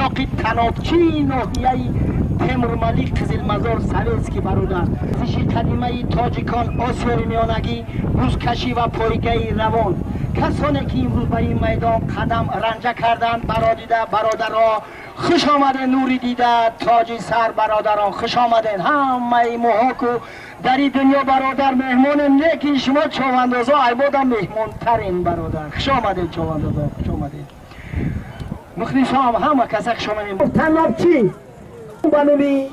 قشلاق تنابچی ناحیه تمرملی قزل مزار سویسکی برادر زیشی قدیمه تاجیکان آسیای میانگی بزکشی و پایگاه روان کسانی که امروز به این میدان قدم رنجه کردند برادرها خوش آمده نوری دیده تاج سر برادران خوش آمدین همه محاکو در این دنیا برادر مهمان نیکی شما چواندازا عبادا مهمان ترین برادر خوش آمدین چواندازا خوش آمدین مخلص همه کسا خوش آمدین تنابچی بنوی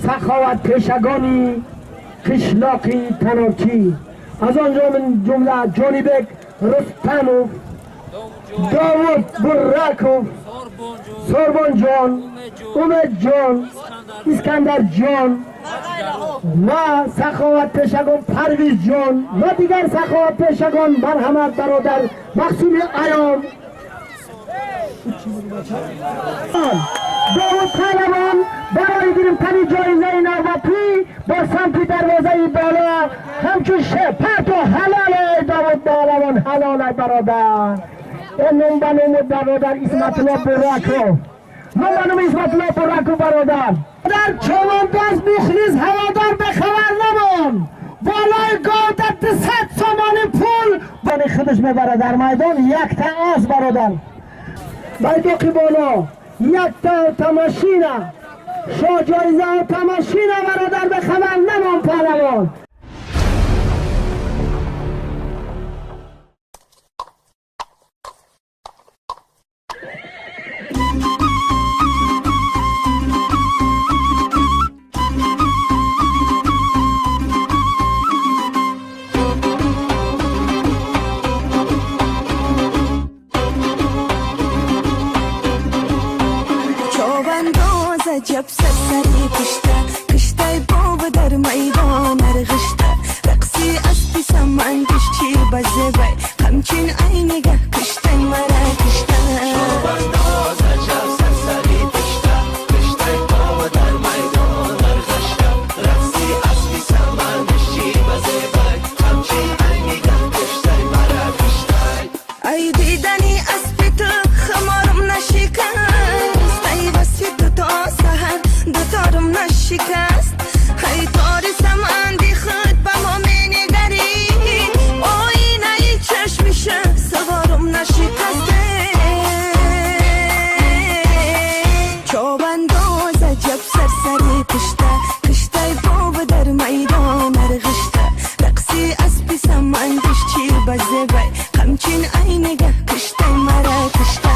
سخاوت پیشگانی قشلاقی تنابچی از آنجا من جمله جانبک رستموف داوود برکوف سربان جان اومد جان اسکندر جان و سخاوت پیشگان پرویز جان و دیگر سخاوت پیشگان مرحمت برادر مقصود ایام داوود پهلوان برای گیریم تنی جایزه نوبتی با سمت دروازه بالا همچون شپت و حلال داوود پهلوان حلال برادر این نمبر برادر اسمت الله برکو نمبر اسمت الله برکو برادر در چوانداز مخلص هوادار به خبر نمان بالای گاودت 100 سامان پول بانی خودش میبره در میدان یک تا آس برادر بایدوقی بالا یک تا تماشینه شا جایزه و تماشینه برادر به خبر نمان پهلوان جب سرسری کشته باب در میدان ارغشته رقصی اسبی سمن کشتی بزه بای همچین عینگه کشته مرا کشته شوبنداز جب سرسری کشته باب در میدان ارغشته رقصی اسبی سمن کشتی بزه بای همچین عینگه کشته مرا کشته ای دیدنی اسبی تو خمارم نشکست ای بسی تو سهر دوتارم نشکست های تاری سمندی خود با ما می نگری آینه ای چشمشه سوارم نشکسته چوبنداز عجب سرسری کشته باب در میدان ارغشته رقصی اسبی سمن کشتی بزه بای همچین عینگه کشته مرا کشته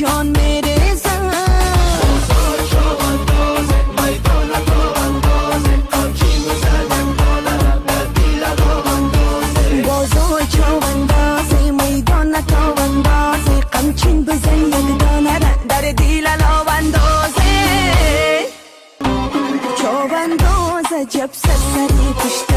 جان میره زن بازو چواندازه میدان تواندازه قمچین بزن یک دانه را در دیل لاواندازه چواندازه جب سرسری پشت